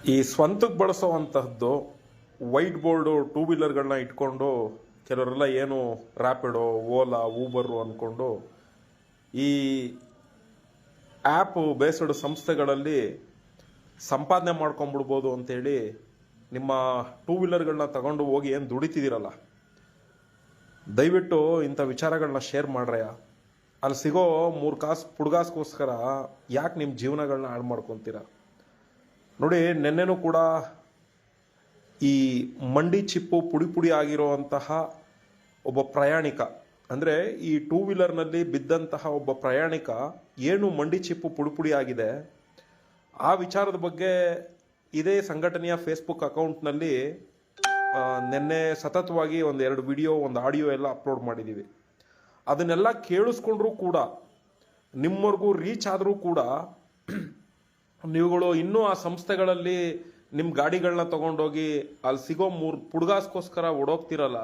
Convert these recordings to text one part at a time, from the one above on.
ಈ ಸ್ವಂತಕ್ಕೆ ಬಳಸೋವಂತಹದ್ದು white board two ವೀಲರ್ಗಳನ್ನ ಇಟ್ಕೊಂಡು ಕೆಲವರೆಲ್ಲ ಏನು ರ್ಯಾಪಿಡೋ ಓಲಾ ಊಬರು ಅಂದ್ಕೊಂಡು ಈ ಆ್ಯಪ್ ಬೇಸ್ಡ್ ಸಂಸ್ಥೆಗಳಲ್ಲಿ ಸಂಪಾದನೆ ಮಾಡ್ಕೊಂಡ್ಬಿಡ್ಬೋದು ಅಂತೇಳಿ ನಿಮ್ಮ ಟೂ ವೀಲರ್ಗಳನ್ನ ತಗೊಂಡು ಹೋಗಿ ಏನು ದುಡಿತಿದ್ದೀರಲ್ಲ, ದಯವಿಟ್ಟು ಇಂಥ ವಿಚಾರಗಳನ್ನ ಶೇರ್ ಮಾಡ್ರಯ್ಯ. ಅಲ್ಲಿ ಸಿಗೋ 3 ಕಾಸು ಪುಡ್ಗಾಸ್ಗೋಸ್ಕರ ಯಾಕೆ ನಿಮ್ಮ ಜೀವನಗಳನ್ನ ಹಾಳು ಮಾಡ್ಕೊತೀರ? ನೋಡಿ, ನೆನ್ನೆನೂ ಕೂಡ ಈ ಮಂಡಿ ಚಿಪ್ಪು ಪುಡಿ ಪುಡಿ ಆಗಿರುವಂತಹ ಒಬ್ಬ ಪ್ರಯಾಣಿಕ, ಅಂದರೆ ಈ ಟೂ ವೀಲರ್ನಲ್ಲಿ ಬಿದ್ದಂತಹ ಒಬ್ಬ ಪ್ರಯಾಣಿಕ ಏನು ಮಂಡಿ ಚಿಪ್ಪು ಪುಡಿ ಪುಡಿ ಆಗಿದೆ, ಆ ವಿಚಾರದ ಬಗ್ಗೆ ಇದೇ ಸಂಘಟನೆಯ ಫೇಸ್ಬುಕ್ ಅಕೌಂಟ್ನಲ್ಲಿ ನಿನ್ನೆ ಸತತವಾಗಿ 1-2 ವಿಡಿಯೋ, 1 ಆಡಿಯೋ ಎಲ್ಲ ಅಪ್ಲೋಡ್ ಮಾಡಿದ್ದೀವಿ. ಅದನ್ನೆಲ್ಲ ಕೇಳಿಸ್ಕೊಂಡ್ರೂ ಕೂಡ, ನಿಮ್ಮವರೆಗೂ ರೀಚ್ ಆದರೂ ಕೂಡ ನೀವುಗಳು ಇನ್ನೂ ಆ ಸಂಸ್ಥೆಗಳಲ್ಲಿ ನಿಮ್ಮ ಗಾಡಿಗಳನ್ನ ತೊಗೊಂಡೋಗಿ ಅಲ್ಲಿ ಸಿಗೋ 3 ಪುಡ್ಗಾಸ್ಗೋಸ್ಕರ ಓಡೋಗ್ತಿರಲ್ಲ,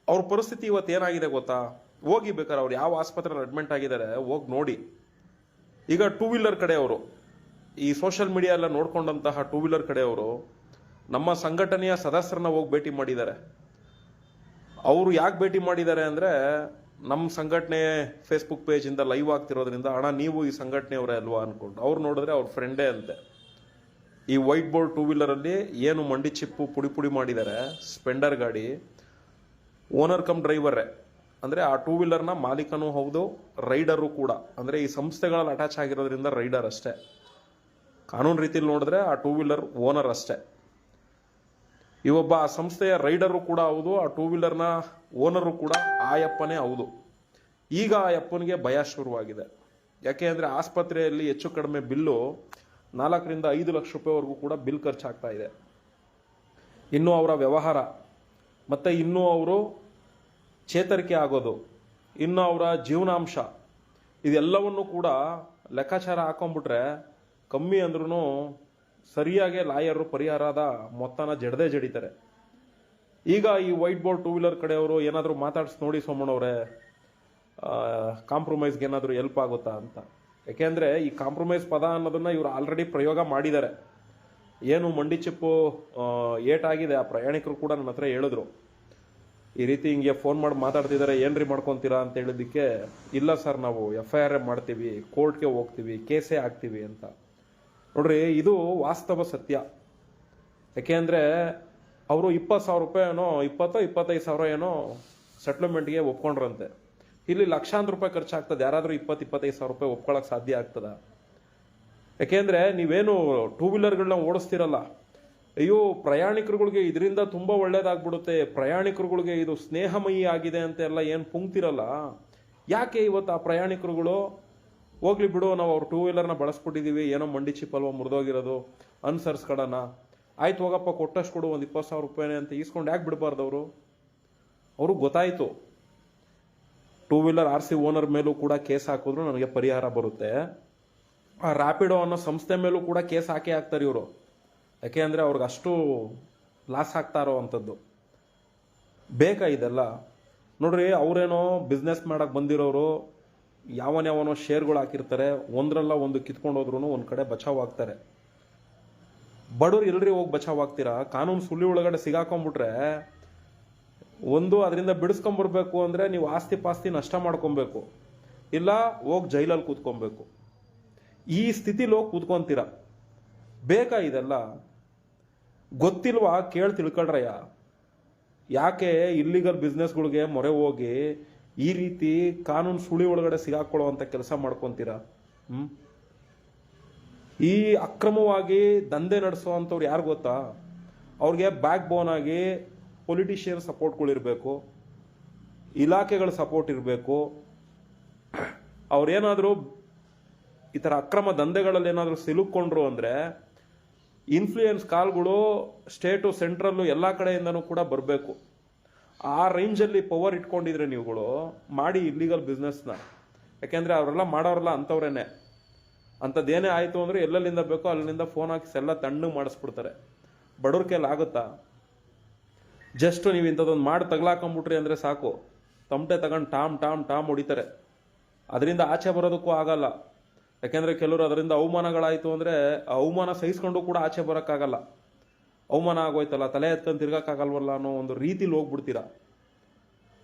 ಅವ್ರ ಪರಿಸ್ಥಿತಿ ಇವತ್ತು ಏನಾಗಿದೆ ಗೊತ್ತಾ? ಹೋಗಿ ಬೇಕಾದ್ರೆ ಅವ್ರು ಯಾವ ಆಸ್ಪತ್ರೆಯಲ್ಲಿ ಅಡ್ಮಿಂಟ್ ಆಗಿದ್ದಾರೆ ಹೋಗಿ ನೋಡಿ. ಈಗ ಟೂ ವೀಲರ್ ಕಡೆಯವರು, ಈ ಸೋಷಿಯಲ್ ಮೀಡಿಯಾ ಎಲ್ಲ ನೋಡ್ಕೊಂಡಂತಹ ಟೂ ವೀಲರ್ ಕಡೆಯವರು ನಮ್ಮ ಸಂಘಟನೆಯ ಸದಸ್ಯರನ್ನ ಹೋಗಿ ಭೇಟಿ ಮಾಡಿದ್ದಾರೆ. ಅವರು ಯಾಕೆ ಭೇಟಿ ಮಾಡಿದ್ದಾರೆ ಅಂದರೆ, ನಮ್ಮ ಸಂಘಟನೆ ಫೇಸ್ಬುಕ್ ಪೇಜಿಂದ ಲೈವ್ ಆಗ್ತಿರೋದ್ರಿಂದ ಅಣ್ಣ ನೀವು ಈ ಸಂಘಟನೆಯವರೇ ಅಲ್ವಾ ಅಂದ್ಕೊಂಡು ಅವ್ರು ನೋಡಿದ್ರೆ ಅವ್ರ ಫ್ರೆಂಡೇ ಅಂತೆ. ಈ ವೈಟ್ ಬೋರ್ಡ್ ಟೂ ವೀಲರಲ್ಲಿ ಏನು ಮಂಡಿ ಚಿಪ್ಪು ಪುಡಿ ಪುಡಿ ಮಾಡಿದ್ದಾರೆ, ಸ್ಪೆಂಡರ್ ಗಾಡಿ ಓನರ್ ಕಮ್ ಡ್ರೈವರೇ, ಅಂದರೆ ಆ ಟೂ ವೀಲರ್ನ ಮಾಲೀಕನೂ ಹೌದು, ರೈಡರು ಕೂಡ. ಅಂದರೆ ಈ ಸಂಸ್ಥೆಗಳಲ್ಲಿ ಅಟ್ಯಾಚ್ ಆಗಿರೋದ್ರಿಂದ ರೈಡರ್ ಅಷ್ಟೇ, ಕಾನೂನು ರೀತಿಯಲ್ಲಿ ನೋಡಿದ್ರೆ ಆ ಟೂ ವೀಲರ್ ಓನರ್ ಅಷ್ಟೇ. ಇವೊಬ್ಬ ಆ ಸಂಸ್ಥೆಯ ರೈಡರು ಕೂಡ ಹೌದು, ಆ ಟೂ ವೀಲರ್ನ ಓನರು ಕೂಡ ಆ ಯಪ್ಪನೇ ಹೌದು. ಈಗ ಆ ಯಪ್ಪನಿಗೆ ಭಯ ಶುರುವಾಗಿದೆ. ಯಾಕೆ ಅಂದರೆ ಆಸ್ಪತ್ರೆಯಲ್ಲಿ ಹೆಚ್ಚು ಕಡಿಮೆ ಬಿಲ್ಲು 4 ರಿಂದ 5 ಲಕ್ಷ ರೂಪಾಯಿವರೆಗೂ ಕೂಡ ಬಿಲ್ ಖರ್ಚಾಗ್ತಾ ಇದೆ. ಇನ್ನು ಅವರ ವ್ಯವಹಾರ, ಮತ್ತು ಇನ್ನೂ ಅವರು ಚೇತರಿಕೆ ಆಗೋದು, ಇನ್ನು ಅವರ ಜೀವನಾಂಶ, ಇದೆಲ್ಲವನ್ನು ಕೂಡ ಲೆಕ್ಕಾಚಾರ ಹಾಕೊಂಡ್ಬಿಟ್ರೆ ಕಮ್ಮಿ ಅಂದ್ರೂ ಸರಿಯಾಗಿ ಲಾಯರು ಪರಿಹಾರದ ಮೊತ್ತನ ಜಡಿತಾರೆ. ಈಗ ಈ ವೈಟ್ ಬೋರ್ಡ್ ಟೂ ವೀಲರ್ ಕಡೆಯವರು ಏನಾದರೂ ಮಾತಾಡ್ಸಿ ನೋಡಿ ಸೋಮಣ್ಣವ್ರೆ, ಕಾಂಪ್ರಮೈಸ್ಗೆ ಏನಾದರೂ ಹೆಲ್ಪ್ ಆಗುತ್ತಾ ಅಂತ. ಯಾಕೆಂದರೆ ಈ ಕಾಂಪ್ರಮೈಸ್ ಪದ ಅನ್ನೋದನ್ನ ಇವರು ಆಲ್ರೆಡಿ ಪ್ರಯೋಗ ಮಾಡಿದ್ದಾರೆ. ಏನು ಮಂಡಿ ಚಿಪ್ಪು ಏಟಾಗಿದೆ, ಆ ಪ್ರಯಾಣಿಕರು ಕೂಡ ನನ್ನ ಹತ್ರ ಹೇಳಿದ್ರು, ಈ ರೀತಿ ಹಿಂಗೆ ಫೋನ್ ಮಾಡಿ ಮಾತಾಡ್ತಿದ್ದಾರೆ, ಏನ್ರಿ ಮಾಡ್ಕೊತೀರಾ ಅಂತ ಹೇಳಿದ್ದಕ್ಕೆ, ಇಲ್ಲ ಸರ್ ನಾವು FIR ಮಾಡ್ತೀವಿ, ಕೋರ್ಟ್ಗೆ ಹೋಗ್ತೀವಿ, ಕೇಸೇ ಹಾಕ್ತೀವಿ ಅಂತ. ನೋಡ್ರಿ, ಇದು ವಾಸ್ತವ ಸತ್ಯ. ಯಾಕೆಂದರೆ ಅವರು 20,000 ರೂಪಾಯಿ ಏನೋ 25,000 ಏನೋ ಸೆಟ್ಲ್ಮೆಂಟ್ಗೆ ಒಪ್ಕೊಂಡ್ರಂತೆ. ಇಲ್ಲಿ ಲಕ್ಷಾಂತರ ರೂಪಾಯಿ ಖರ್ಚಾಗ್ತದೆ. ಯಾರಾದರೂ 25,000 ರೂಪಾಯಿ ಒಪ್ಕೊಳ್ಳೋಕೆ ಸಾಧ್ಯ ಆಗ್ತದ? ಯಾಕೆಂದರೆ ನೀವೇನು ಟೂ ವೀಲರ್ಗಳನ್ನ ಓಡಿಸ್ತಿರಲ್ಲ, ಅಯ್ಯೋ ಪ್ರಯಾಣಿಕರುಗಳಿಗೆ ಇದರಿಂದ ತುಂಬ ಒಳ್ಳೇದಾಗ್ಬಿಡುತ್ತೆ, ಪ್ರಯಾಣಿಕರುಗಳಿಗೆ ಇದು ಸ್ನೇಹಮಯಿ ಆಗಿದೆ ಅಂತ ಎಲ್ಲ ಏನು ಪುಂಕ್ತಿರಲ್ಲ, ಯಾಕೆ ಇವತ್ತು ಆ ಪ್ರಯಾಣಿಕರುಗಳು ಹೋಗ್ಲಿ ಬಿಡು, ನಾವು ಅವ್ರು ಟೂ ವೀಲರ್ನ ಬಳಸ್ಬಿಟ್ಟಿದ್ದೀವಿ, ಏನೋ ಮಂಡಿ ಚಿಪ್ಪಲ್ವ ಮುರಿದೋಗಿರೋದು ಅನುಸರಿಸ್ಕೊಡೋಣ, ಆಯ್ತು ಹೋಗಪ್ಪ ಕೊಟ್ಟಷ್ಟು ಕೊಡು, 20,000 ರೂಪಾಯಿನೇ ಅಂತ ಈಸ್ಕೊಂಡು ಯಾಕೆ ಬಿಡಬಾರ್ದು? ಅವ್ರಿಗೆ ಗೊತ್ತಾಯಿತು ಟೂ ವೀಲರ್ RC ಓನರ್ ಮೇಲೂ ಕೂಡ ಕೇಸ್ ಹಾಕಿದ್ರು ನನಗೆ ಪರಿಹಾರ ಬರುತ್ತೆ, ಆ ರ್ಯಾಪಿಡೋ ಅನ್ನೋ ಸಂಸ್ಥೆ ಮೇಲೂ ಕೂಡ ಕೇಸ್ ಹಾಕ್ತಾರೆ ಇವರು. ಯಾಕೆ ಅಂದರೆ ಅವ್ರಿಗೆ ಅಷ್ಟು ಲಾಸ್ ಆಗ್ತಾ ಇರೋ ಅಂಥದ್ದು. ಬೇಕಾ ಇದೆಲ್ಲ? ನೋಡ್ರಿ, ಅವರೇನೋ ಬಿಸ್ನೆಸ್ ಮಾಡಕ್ಕೆ ಬಂದಿರೋರು, ಯಾವನೋ ಶೇರ್ಗಳು ಹಾಕಿರ್ತಾರೆ, ಒಂದ್ರಲ್ಲ ಒಂದು ಕಿತ್ಕೊಂಡು ಹೋದ್ರೂ ಒಂದು ಕಡೆ ಬಚಾವ್ ಆಗ್ತಾರೆ. ಬಡವ್ರು ಎಲ್ರಿ ಹೋಗಿ ಬಚಾವ್ ಆಗ್ತೀರಾ? ಕಾನೂನು ಸುಳ್ಳಿ ಒಳಗಡೆ ಸಿಗಾಕೊಂಡ್ಬಿಟ್ರೆ ಒಂದು ಅದರಿಂದ ಬಿಡಿಸ್ಕೊಂಬರ್ಬೇಕು ಅಂದರೆ ನೀವು ಆಸ್ತಿ ಪಾಸ್ತಿ ನಷ್ಟ ಮಾಡ್ಕೊಬೇಕು, ಇಲ್ಲ ಹೋಗಿ ಜೈಲಲ್ಲಿ ಕೂತ್ಕೊಬೇಕು. ಈ ಸ್ಥಿತಿಲಿ ಹೋಗಿ ಕೂತ್ಕೊಂತೀರ. ಬೇಕಾ ಇದೆಲ್ಲ? ಗೊತ್ತಿಲ್ವಾ? ಕೇಳಿ ತಿಳ್ಕೊಳ್ರಯ್ಯ. ಯಾಕೆ ಇಲ್ಲಿಗಲ್ ಬಿಸ್ನೆಸ್ಗಳಿಗೆ ಮೊರೆ ಹೋಗಿ ಈ ರೀತಿ ಕಾನೂನು ಸುಳಿ ಒಳಗಡೆ ಸಿಗಾಕೊಳ್ಳುವಂಥ ಕೆಲಸ ಮಾಡ್ಕೊತೀರಾ? ಈ ಅಕ್ರಮವಾಗಿ ದಂಧೆ ನಡೆಸೋವಂಥವ್ರು ಯಾರು ಗೊತ್ತಾ? ಅವ್ರಿಗೆ ಬ್ಯಾಕ್ ಬೋನ್ ಆಗಿ ಪೊಲಿಟಿಷಿಯನ್ ಸಪೋರ್ಟ್ಗಳಿರಬೇಕು, ಇಲಾಖೆಗಳ ಸಪೋರ್ಟ್ ಇರಬೇಕು. ಅವ್ರೇನಾದರೂ ಈ ಥರ ಅಕ್ರಮ ದಂಧೆಗಳಲ್ಲಿ ಏನಾದರೂ ಸಿಲುಕೊಂಡ್ರು ಅಂದರೆ ಇನ್ಫ್ಲೂಯೆನ್ಸ್ ಕಾಲ್ಗಳು ಸ್ಟೇಟು ಸೆಂಟ್ರಲ್ಲು ಎಲ್ಲ ಕಡೆಯಿಂದನೂ ಕೂಡ ಬರಬೇಕು. ಆ ರೇಂಜಲ್ಲಿ ಪವರ್ ಇಟ್ಕೊಂಡಿದ್ರೆ ನೀವುಗಳು ಮಾಡಿ ಇಲ್ಲಿಗಲ್ ಬಿಸ್ನೆಸ್ನ. ಯಾಕೆಂದರೆ ಅವರೆಲ್ಲ ಮಾಡೋರೆಲ್ಲ ಅಂಥವ್ರೇನೆ. ಅಂಥದ್ದೇನೇ ಆಯಿತು ಅಂದರೆ ಎಲ್ಲೆಲ್ಲಿಂದ ಬೇಕೋ ಅಲ್ಲಿಂದ ಫೋನ್ ಹಾಕಿಸಿ ಎಲ್ಲ ತಣ್ಣಗೆ ಮಾಡಿಸ್ಬಿಡ್ತಾರೆ. ಬಡವ್ರ ಕೈಲಿ ಆಗುತ್ತಾ? ಜಸ್ಟ್ ನೀವು ಇಂಥದ್ದೊಂದು ಮಾಡಿ ತಗ್ಲಾಕೊಂಬಿಟ್ರಿ ಅಂದರೆ ಸಾಕು, ತಮಟೆ ತಗೊಂಡು ಟಾಮ್ ಹೊಡಿತಾರೆ. ಅದರಿಂದ ಆಚೆ ಬರೋದಕ್ಕೂ ಆಗಲ್ಲ. ಯಾಕೆಂದರೆ ಕೆಲವರು ಅದರಿಂದ ಅವಮಾನಗಳಾಯಿತು ಅಂದರೆ ಆ ಅವಮಾನ ಸಹಿಸ್ಕೊಂಡು ಕೂಡ ಆಚೆ ಬರೋಕ್ಕಾಗಲ್ಲ. ಅವಮಾನ ಆಗೋಯ್ತಲ್ಲ, ತಲೆ ಎತ್ಕೊಂಡು ತಿರ್ಗೋಕ್ಕಾಗಲ್ವಲ್ಲ ಅನ್ನೋ ಒಂದು ರೀತಿಲಿ ಹೋಗ್ಬಿಡ್ತೀರಾ.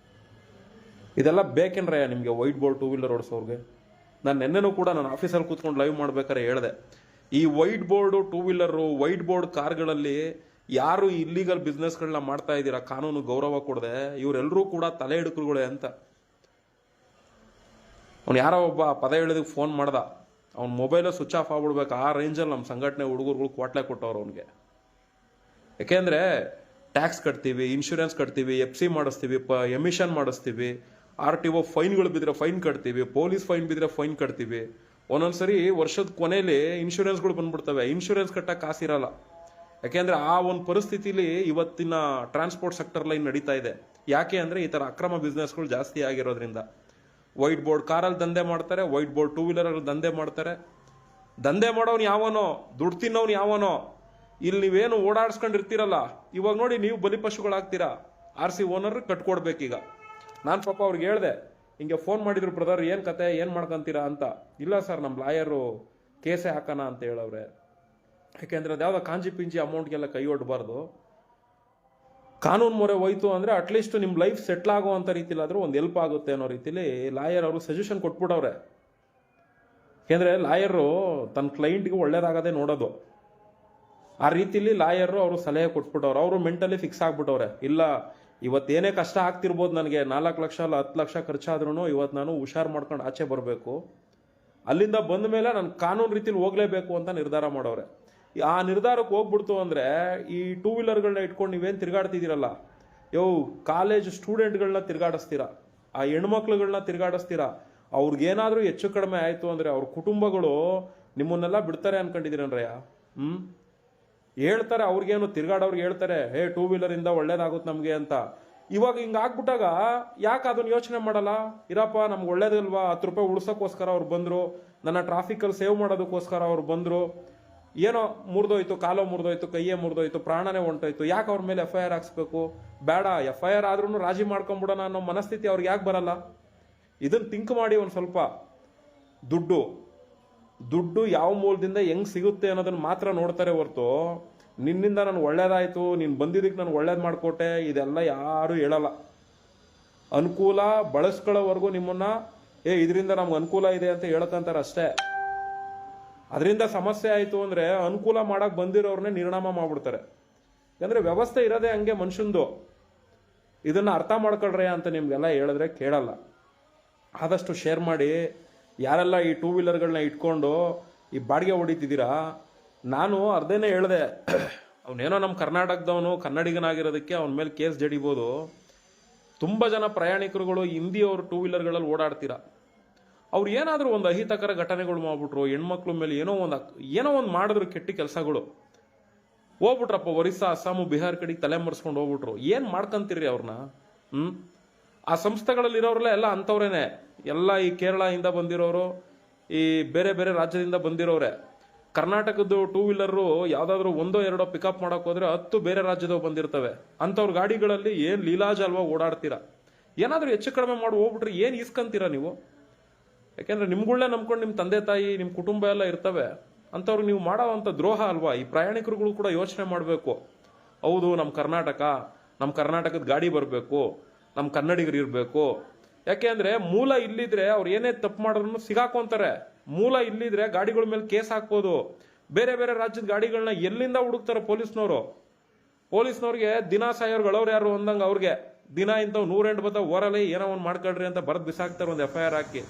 ಇದೆಲ್ಲ ಬೇಕೇನ್ರಯ್ಯ ನಿಮಗೆ ವೈಟ್ ಬೋರ್ಡ್ ಟೂ ವೀಲರ್ ಓಡಿಸೋರ್ಗೆ? ನಾನು ನೆನ್ನೆನೂ ಕೂಡ ನಾನು ಆಫೀಸಲ್ಲಿ ಕೂತ್ಕೊಂಡು ಲೈವ್ ಮಾಡ್ಬೇಕಾದ್ರೆ ಹೇಳಿದೆ, ಈ white board two wheeler, white board ಕಾರ್ಗಳಲ್ಲಿ ಯಾರು ಇಲ್ಲಿಗಲ್ ಬಿಸ್ನೆಸ್ಗಳನ್ನ ಮಾಡ್ತಾ ಇದ್ದೀರಾ ಕಾನೂನು ಗೌರವ ಕೊಡದೆ, ಇವರೆಲ್ಲರೂ ಕೂಡ ತಲೆ ಹಿಡುಕರುಗಳೇ ಅಂತ. ಅವ್ನು ಯಾರೋ ಒಬ್ಬ ಪದ ಹೇಳಿದಕ್ಕೆ ಫೋನ್ ಮಾಡ್ದ, ಅವ್ನ ಮೊಬೈಲು ಸ್ವಿಚ್ ಆಫ್ ಆಗ್ಬಿಡ್ಬೇಕು, ಆ ರೇಂಜಲ್ಲಿ ನಮ್ಮ ಸಂಘಟನೆ ಹುಡುಗರುಗಳು ಕ್ವಾಟ್ಲೆ ಕೊಟ್ಟವ್ರು ಅವನಿಗೆ. ಯಾಕೆಂದರೆ ಟ್ಯಾಕ್ಸ್ ಕಟ್ತೀವಿ, ಇನ್ಶೂರೆನ್ಸ್ ಕಟ್ತೀವಿ, FC ಮಾಡಿಸ್ತೀವಿ, ಎಮಿಷನ್ ಮಾಡಿಸ್ತೀವಿ, RTO ಫೈನ್ಗಳು ಬಿದ್ದರೆ ಫೈನ್ ಕಟ್ತೀವಿ, ಪೊಲೀಸ್ ಫೈನ್ ಬಿದ್ದರೆ ಫೈನ್ ಕಟ್ತೀವಿ. ಒಂದೊಂದ್ಸರಿ ವರ್ಷದ ಕೊನೆಯಲ್ಲಿ ಇನ್ಶೂರೆನ್ಸ್ಗಳು ಬಂದ್ಬಿಡ್ತವೆ, ಇನ್ಶೂರೆನ್ಸ್ ಕಟ್ಟಕ್ಕೆ ಕಾಸಿರಲ್ಲ. ಯಾಕೆಂದರೆ ಆ ಒಂದು ಪರಿಸ್ಥಿತಿಲಿ ಇವತ್ತಿನ ಟ್ರಾನ್ಸ್ಪೋರ್ಟ್ ಸೆಕ್ಟರ್ ಲೈನ್ ನಡೀತಾ ಇದೆ. ಯಾಕೆ ಅಂದರೆ ಈ ಥರ ಅಕ್ರಮ ಬಿಸ್ನೆಸ್ಗಳು ಜಾಸ್ತಿ ಆಗಿರೋದ್ರಿಂದ. ವೈಟ್ ಬೋರ್ಡ್ ಕಾರಲ್ಲಿ ದಂಧೆ ಮಾಡ್ತಾರೆ, ವೈಟ್ ಬೋರ್ಡ್ ಟೂ ವೀಲರಲ್ಲಿ ದಂಧೆ ಮಾಡ್ತಾರೆ. ದಂಧೆ ಮಾಡೋನು ಯಾವನೋ, ದುಡ್ಡು ತಿನ್ನೋನು ಯಾವನೋ. ಇಲ್ಲಿ ನೀವೇನು ಓಡಾಡ್ಸ್ಕೊಂಡಿರ್ತೀರಲ್ಲ, ಇವಾಗ ನೋಡಿ ನೀವು ಬಲಿಪಶುಗಳಾಗ್ತೀರಾ. RC owner ಕಟ್ಕೊಡ್ಬೇಕೀಗ. ನಾನು ಪಾಪ ಅವ್ರಿಗೆ ಹೇಳಿದೆ, ಹಿಂಗೆ ಫೋನ್ ಮಾಡಿದ್ರು, ಬ್ರದರ್ ಏನು ಕತೆ, ಏನು ಮಾಡ್ಕೊಂತೀರಾ ಅಂತ. ಇಲ್ಲ ಸರ್, ನಮ್ಮ ಲಾಯರು ಕೇಸೇ ಹಾಕೋಣ ಅಂತ ಹೇಳವ್ರೆ. ಯಾಕೆಂದರೆ ಅದು ಯಾವುದೋ ಕಾಂಜಿ ಪಿಂಜಿ ಅಮೌಂಟ್ಗೆಲ್ಲ ಕೈ ಒಡ್ಬಾರ್ದು. ಕಾನೂನು ಮೊರೆ ಹೋಯ್ತು ಅಂದರೆ ಅಟ್ಲೀಸ್ಟ್ ನಿಮ್ಮ ಲೈಫ್ ಸೆಟ್ಲ್ ಆಗುವಂಥ ರೀತಿಲಾದರೂ ಒಂದು ಹೆಲ್ಪ್ ಆಗುತ್ತೆ ಅನ್ನೋ ರೀತಿಲಿ ಲಾಯರ್ ಅವರು ಸಜೆಷನ್ ಕೊಟ್ಬಿಟ್ಟವ್ರೆ. ಯಾಕೆಂದರೆ ಲಾಯರು ತನ್ನ ಕ್ಲೈಂಟ್ಗೆ ಒಳ್ಳೇದಾಗದೆ ನೋಡೋದು. ಆ ರೀತಿಲಿ ಲಾಯರು ಅವರು ಸಲಹೆ ಕೊಟ್ಬಿಟ್ಟವ್ರು. ಅವರು ಮೆಂಟಲಿ ಫಿಕ್ಸ್ ಆಗ್ಬಿಟ್ಟವ್ರೆ, ಇಲ್ಲ ಇವತ್ತೇನೇ ಕಷ್ಟ ಆಗ್ತಿರ್ಬೋದು, ನನಗೆ 4 ಲಕ್ಷ ಅಲ್ಲ 10 ಲಕ್ಷ ಖರ್ಚಾದ್ರೂ ಇವತ್ತು ನಾನು ಹುಷಾರು ಮಾಡ್ಕೊಂಡು ಆಚೆ ಬರಬೇಕು, ಅಲ್ಲಿಂದ ಬಂದ ಮೇಲೆ ನಾನು ಕಾನೂನು ರೀತಿಲಿ ಹೋಗಲೇಬೇಕು ಅಂತ ನಿರ್ಧಾರ ಮಾಡವ್ರೆ. ಆ ನಿರ್ಧಾರಕ್ಕೆ ಹೋಗ್ಬಿಡ್ತು ಅಂದರೆ ಈ ಟೂ ವೀಲರ್ಗಳನ್ನ ಇಟ್ಕೊಂಡು ನೀವೇನು ತಿರ್ಗಾಡ್ತಿದ್ದೀರಲ್ಲ, ಕಾಲೇಜ್ ಸ್ಟೂಡೆಂಟ್ಗಳನ್ನ ತಿರ್ಗಾಡಿಸ್ತೀರಾ, ಆ ಹೆಣ್ಮಕ್ಳುಗಳನ್ನ ತಿರ್ಗಾಡಿಸ್ತೀರಾ. ಅವ್ರಿಗೇನಾದರೂ ಹೆಚ್ಚು ಕಡಿಮೆ ಆಯಿತು ಅಂದರೆ ಅವ್ರ ಕುಟುಂಬಗಳು ನಿಮ್ಮನ್ನೆಲ್ಲ ಬಿಡ್ತಾರೆ ಅನ್ಕೊಂಡಿದ್ದೀರನ್ರಯ್ಯ. ಹೇಳ್ತಾರೆ ಅವ್ರಿಗೇನು, ತಿರ್ಗಾಡೋರ್ಗೆ ಹೇಳ್ತಾರೆ, ಟೂ ವೀಲರಿಂದ ಒಳ್ಳೇದಾಗುತ್ತೆ ನಮಗೆ ಅಂತ. ಇವಾಗ ಹಿಂಗಾಗ್ಬಿಟ್ಟಾಗ ಯಾಕೆ ಅದನ್ನ ಯೋಚನೆ ಮಾಡಲ್ಲ? ಇರಪ್ಪ, ನಮ್ಗೆ ಒಳ್ಳೇದಲ್ವಾ, 10 ರೂಪಾಯಿ ಉಳ್ಸೋಕ್ಕೋಸ್ಕರ ಅವ್ರು ಬಂದರು, ನನ್ನ ಟ್ರಾಫಿಕಲ್ಲಿ ಸೇವ್ ಮಾಡೋದಕ್ಕೋಸ್ಕರ ಅವ್ರು ಬಂದರು. ಏನೋ ಮುರಿದೋಯ್ತು, ಕಾಲೋ ಮುರಿದೋಯ್ತು, ಕೈಯೇ ಮುರಿದೋಯ್ತು, ಪ್ರಾಣನೇ ಹೊಂಟೋಯ್ತು, ಯಾಕೆ ಅವ್ರ ಮೇಲೆ FIR ಹಾಕ್ಸ್ಬೇಕು? ಬೇಡ, FIR ಆದ್ರೂ ರಾಜಿ ಮಾಡ್ಕೊಂಬಿಡೋಣ ಅನ್ನೋ ಮನಸ್ಥಿತಿ ಅವ್ರಿಗೆ ಯಾಕೆ ಬರಲ್ಲ? ಇದನ್ನ ಥಿಂಕ್ ಮಾಡಿ ಒಂದು ಸ್ವಲ್ಪ. ದುಡ್ಡು ಯಾವ ಮೂಲದಿಂದ ಹೆಂಗ್ ಸಿಗುತ್ತೆ ಅನ್ನೋದನ್ನ ಮಾತ್ರ ನೋಡ್ತಾರೆ ಹೊರತು, ನಿನ್ನಿಂದ ನಾನು ಒಳ್ಳೇದಾಯ್ತು, ನೀನು ಬಂದಿದ್ದಕ್ಕೆ ನಾನು ಒಳ್ಳೇದು ಮಾಡಿಕೊಟ್ಟೆ, ಇದೆಲ್ಲ ಯಾರು ಹೇಳಲ್ಲ. ಅನುಕೂಲ ಬಳಸ್ಕೊಳ್ಳೋವರೆಗೂ ನಿಮ್ಮನ್ನ ಇದರಿಂದ ನಮ್ಗೆ ಅನುಕೂಲ ಇದೆ ಅಂತ ಹೇಳ್ಕೊಂತಾರೆ ಅಷ್ಟೇ. ಅದರಿಂದ ಸಮಸ್ಯೆ ಆಯಿತು ಅಂದರೆ ಅನುಕೂಲ ಮಾಡಕ್ಕೆ ಬಂದಿರೋರ್ನೇ ನಿರ್ಣಾಮ ಮಾಡ್ಬಿಡ್ತಾರೆ. ಯಾಕಂದರೆ ವ್ಯವಸ್ಥೆ ಇರೋದೇ ಹಂಗೆ ಮನುಷ್ಯಂದು. ಇದನ್ನು ಅರ್ಥ ಮಾಡ್ಕೊಳ್ರೆ ಅಂತ ನಿಮ್ಗೆಲ್ಲ ಹೇಳಿದ್ರೆ ಕೇಳಲ್ಲ. ಆದಷ್ಟು ಶೇರ್ ಮಾಡಿ. ಯಾರೆಲ್ಲ ಈ ಟೂ ವೀಲರ್ಗಳನ್ನ ಇಟ್ಕೊಂಡು ಈ ಬಾಡಿಗೆ ಹೊಡಿತಿದ್ದೀರಾ, ನಾನು ಅರ್ಧೇನೆ ಹೇಳಿದೆ, ಅವನೇನೋ ನಮ್ಮ ಕರ್ನಾಟಕದವನು ಕನ್ನಡಿಗನಾಗಿರೋದಕ್ಕೆ ಅವನ ಮೇಲೆ ಕೇಸ್ ಜಡಿಬೋದು. ತುಂಬ ಜನ ಪ್ರಯಾಣಿಕರುಗಳು ಹಿಂದಿಯವರು ಟೂ ವೀಲರ್ಗಳಲ್ಲಿ ಓಡಾಡ್ತೀರಾ, ಅವ್ರು ಏನಾದರೂ ಒಂದು ಅಹಿತಕರ ಘಟನೆಗಳು ಮಾಡ್ಬಿಟ್ರು, ಹೆಣ್ಮಕ್ಳ ಮೇಲೆ ಏನೋ ಒಂದು ಮಾಡಿದ್ರು ಕೆಟ್ಟ ಕೆಲಸಗಳು, ಹೋಗ್ಬಿಟ್ರಪ್ಪ ಒರಿಸ್ಸಾ, ಅಸ್ಸಾಮು, ಬಿಹಾರ್ ಕಡೆಗೆ ತಲೆ ಮರೆಸ್ಕೊಂಡು ಹೋಗ್ಬಿಟ್ರು. ಏನು ಮಾಡ್ಕೊಂತೀರಿ ಅವ್ರನ್ನ? ಆ ಸಂಸ್ಥೆಗಳಲ್ಲಿರೋರೆಲ್ಲ ಎಲ್ಲ ಅಂಥವ್ರೇನೆ. ಎಲ್ಲ ಈ ಕೇರಳದಿಂದ ಬಂದಿರೋರು, ಈ ಬೇರೆ ಬೇರೆ ರಾಜ್ಯದಿಂದ ಬಂದಿರೋರೆ. ಕರ್ನಾಟಕದ್ದು ಟೂ ವೀಲರು ಯಾವುದಾದ್ರೂ 1-2 ಪಿಕಪ್ ಮಾಡೋಕೆ ಹೋದ್ರೆ 10 ಬೇರೆ ರಾಜ್ಯದವು ಬಂದಿರ್ತವೆ. ಅಂಥವ್ರ ಗಾಡಿಗಳಲ್ಲಿ ಏನು ಲೀಲಾಜ್ ಅಲ್ವಾ ಓಡಾಡ್ತೀರಾ? ಏನಾದರೂ ಹೆಚ್ಚು ಕಡಿಮೆ ಮಾಡಿ ಹೋಗ್ಬಿಟ್ರೆ ಏನು ಇಸ್ಕೊಂತೀರಾ ನೀವು? ಯಾಕೆಂದರೆ ನಿಮ್ಗಳನ್ನೇ ನಂಬ್ಕೊಂಡು ನಿಮ್ಮ ತಂದೆ ತಾಯಿ, ನಿಮ್ಮ ಕುಟುಂಬ ಎಲ್ಲ ಇರ್ತವೆ. ಅಂಥವ್ರು ನೀವು ಮಾಡೋವಂಥ ದ್ರೋಹ ಅಲ್ವಾ? ಈ ಪ್ರಯಾಣಿಕರುಗಳು ಕೂಡ ಯೋಚನೆ ಮಾಡಬೇಕು. ಹೌದು, ನಮ್ಮ ಕರ್ನಾಟಕದ ಗಾಡಿ ಬರಬೇಕು, ನಮ್ಮ ಕನ್ನಡಿಗರು ಇರಬೇಕು. ಯಾಕೆ ಅಂದರೆ ಮೂಲ ಇಲ್ಲಿದ್ರೆ ಅವ್ರು ಏನೇ ತಪ್ಪು ಮಾಡಿದ್ರು ಸಿಗಾಕೊಂತಾರೆ. ಮೂಲ ಇಲ್ಲಿದ್ರೆ ಗಾಡಿಗಳ ಮೇಲೆ ಕೇಸ್ ಹಾಕ್ಬೋದು. ಬೇರೆ ಬೇರೆ ರಾಜ್ಯದ ಗಾಡಿಗಳನ್ನ ಎಲ್ಲಿಂದ ಹುಡುಕ್ತಾರೆ ಪೊಲೀಸ್ನವ್ರಿಗೆ ದಿನ ಸಾಯೋರ್ಗಳವ್ರು ಯಾರು ಅಂದಂಗೆ ಅವ್ರಿಗೆ ದಿನ ಇಂಥವು 108 ಬರ್ತಾವ, ಓರಲಿ ಏನೋ ಒಂದು ಮಾಡ್ಕೊಳ್ರಿ ಅಂತ ಬರೆದು ಬಿಸಾಕ್ತಾರೆ ಒಂದು FIR ಹಾಕಿ.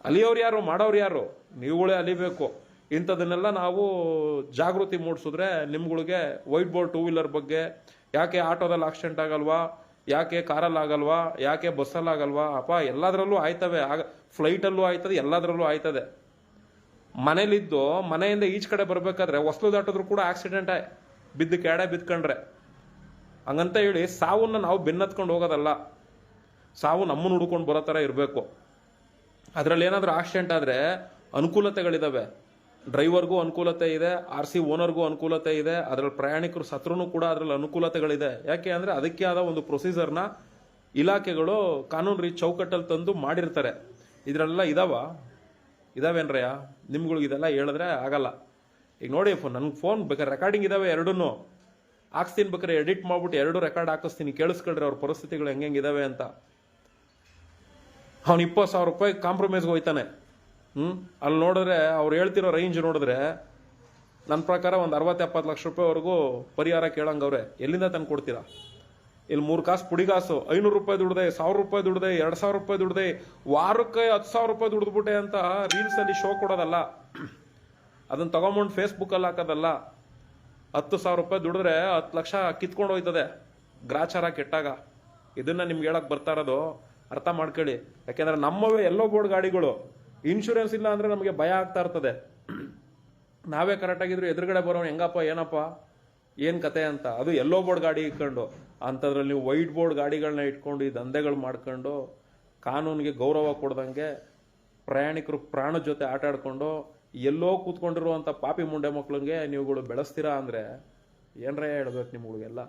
ಅಲಿಯವ್ರು ಯಾರು, ಮಾಡೋರು ಯಾರು? ನೀವುಗಳೇ ಅಲಿಬೇಕು. ಇಂಥದನ್ನೆಲ್ಲ ನಾವು ಜಾಗೃತಿ ಮೂಡಿಸಿದ್ರೆ ನಿಮ್ಗಳಿಗೆ ವೈಟ್ ಬೋರ್ಡ್ ಟೂ ವೀಲರ್ ಬಗ್ಗೆ, ಯಾಕೆ ಆಟೋದಲ್ಲಿ ಆಕ್ಸಿಡೆಂಟ್ ಆಗಲ್ವಾ, ಯಾಕೆ ಕಾರಲ್ಲಿ ಆಗಲ್ವಾ, ಯಾಕೆ ಬಸ್ಸಲ್ಲಿ ಆಗಲ್ವಾ? ಅಪ್ಪ ಎಲ್ಲದರಲ್ಲೂ ಆಯ್ತವೆ, ಫ್ಲೈಟಲ್ಲೂ ಆಯ್ತದೆ, ಎಲ್ಲದರಲ್ಲೂ ಆಯ್ತದೆ. ಮನೇಲಿದ್ದು ಮನೆಯಿಂದ ಈಚ್ ಕಡೆ ಬರಬೇಕಾದ್ರೆ ಹೊಸ್ಲು ದಾಟಿದ್ರು ಕೂಡ ಆಕ್ಸಿಡೆಂಟ್ ಬಿದ್ದು ಕೆಡೆ ಬಿದ್ಕೊಂಡ್ರೆ, ಹಂಗಂತ ಹೇಳಿ ಸಾವನ್ನ ನಾವು ಬೆನ್ನತ್ಕೊಂಡು ಹೋಗೋದಲ್ಲ. ಸಾವು ನಮ್ಮನ್ನು ಹುಡ್ಕೊಂಡು ಬರೋ ಥರ ಇರಬೇಕು. ಅದರಲ್ಲಿ ಏನಾದರೂ ಆಕ್ಸಿಡೆಂಟ್ ಆದರೆ ಅನುಕೂಲತೆಗಳಿದ್ದಾವೆ. ಡ್ರೈವರ್ಗೂ ಅನುಕೂಲತೆ ಇದೆ, RC ಓನರ್ಗೂ ಅನುಕೂಲತೆ ಇದೆ, ಅದರಲ್ಲಿ ಪ್ರಯಾಣಿಕರು ಸತ್ರೂ ಕೂಡ ಅದರಲ್ಲಿ ಅನುಕೂಲತೆಗಳಿದೆ. ಯಾಕೆ ಅಂದರೆ ಅದಕ್ಕೆ ಆದ ಒಂದು ಪ್ರೊಸೀಜರ್ನ ಇಲಾಖೆಗಳು ಕಾನೂನು ಚೌಕಟ್ಟಲ್ಲಿ ತಂದು ಮಾಡಿರ್ತಾರೆ. ಇದರೆಲ್ಲ ಇದಾವ. ಇದಾವೇನ್ರಯ್ಯ? ನಿಮ್ಗಳಿಗೆ ಇದೆಲ್ಲ ಹೇಳಿದ್ರೆ ಆಗಲ್ಲ. ಈಗ ನೋಡಿ, ನನ್ಗೆ ಫೋನ್ ಬೇಕಾದ್ರೆ ರೆಕಾರ್ಡಿಂಗ್ ಇದಾವೆ ಎರಡನ್ನೂ ಹಾಕ್ಸ್ತೀನಿ, ಬೇಕಾದ್ರೆ ಎಡಿಟ್ ಮಾಡ್ಬಿಟ್ಟು ಎರಡು ರೆಕಾರ್ಡ್ ಹಾಕಿಸ್ತೀನಿ, ಕೇಳಿಸ್ಕೊಳ್ರಿ ಅವ್ರ ಪರಿಸ್ಥಿತಿಗಳು ಹೆಂಗಿದಾವೆ ಅಂತ. ಅವ್ನು 20,000 ರೂಪಾಯಿ ಕಾಂಪ್ರಮೈಸ್ಗೆ ಹೋಯ್ತಾನೆ. ಅಲ್ಲಿ ನೋಡಿದ್ರೆ ಅವ್ರು ಹೇಳ್ತಿರೋ ರೇಂಜ್ ನೋಡಿದ್ರೆ ನನ್ನ ಪ್ರಕಾರ ಒಂದು 60-70 ಲಕ್ಷ ರೂಪಾಯಿವರೆಗೂ ಪರಿಹಾರ ಕೇಳಂಗವ್ರೆ. ಎಲ್ಲಿಂದ ತಂದು ಕೊಡ್ತೀರಾ? ಇಲ್ಲಿ 3 ಕಾಸು ಪುಡಿಗಾಸು 500 ರೂಪಾಯಿ ದುಡ್ದೆ, 1000 ರೂಪಾಯಿ ದುಡ್ದೆ, 2000 ರೂಪಾಯಿ ದುಡ್ದೆ, ವಾರಕ್ಕೆ 10,000 ರೂಪಾಯಿ ದುಡ್ದ್ಬಿಟ್ಟೆ ಅಂತ ರೀಲ್ಸಲ್ಲಿ ಶೋ ಕೊಡೋದಲ್ಲ, ಅದನ್ನ ತಗೊಂಬಂಡು ಫೇಸ್ಬುಕ್ಕಲ್ಲಿ ಹಾಕೋದಲ್ಲ. 10,000 ರೂಪಾಯಿ ದುಡಿದ್ರೆ 10 ಲಕ್ಷ ಕಿತ್ಕೊಂಡು ಹೋಯ್ತದೆ ಗ್ರಾಚಾರ ಕೆಟ್ಟಾಗ. ಇದನ್ನ ನಿಮ್ಗೆ ಹೇಳಕ್ ಬರ್ತಾ ಇರೋದು, ಅರ್ಥ ಮಾಡ್ಕೊಳ್ಳಿ. ಯಾಕೆಂದ್ರೆ ನಮ್ಮವೇ ಎಲ್ಲೋ ಬೋರ್ಡ್ ಗಾಡಿಗಳು, ಇನ್ಶೂರೆನ್ಸ್ ಇಲ್ಲ ಅಂದ್ರೆ ನಮಗೆ ಭಯ ಆಗ್ತಾ ಇರ್ತದೆ. ನಾವೇ ಕರೆಕ್ಟಾಗಿದ್ರು ಎದುರುಗಡೆ ಬರೋನು ಹೆಂಗಪ್ಪ ಏನಪ್ಪ ಏನು ಕತೆ ಅಂತ. ಅದು ಎಲ್ಲೋ ಬೋರ್ಡ್ ಗಾಡಿ ಇಟ್ಕೊಂಡು, ಅಂಥದ್ರಲ್ಲಿ ನೀವು ವೈಟ್ ಬೋರ್ಡ್ ಗಾಡಿಗಳನ್ನ ಇಟ್ಕೊಂಡು ಈ ದಂಧೆಗಳು ಮಾಡ್ಕೊಂಡು ಕಾನೂನಿಗೆ ಗೌರವ ಕೊಡ್ದಂಗೆ ಪ್ರಯಾಣಿಕರು ಪ್ರಾಣದ ಜೊತೆ ಆಟ ಆಡ್ಕೊಂಡು ಎಲ್ಲೋ ಕೂತ್ಕೊಂಡಿರುವಂಥ ಪಾಪಿ ಮುಂಡೆ ಮಕ್ಳಿಗೆ ನೀವುಗಳು ಬೆಳೆಸ್ತೀರಾ ಅಂದರೆ ಏನ್ರೇ ಹೇಳ್ಬೇಕು ನಿಮ್ಗಳಿಗೆಲ್ಲ.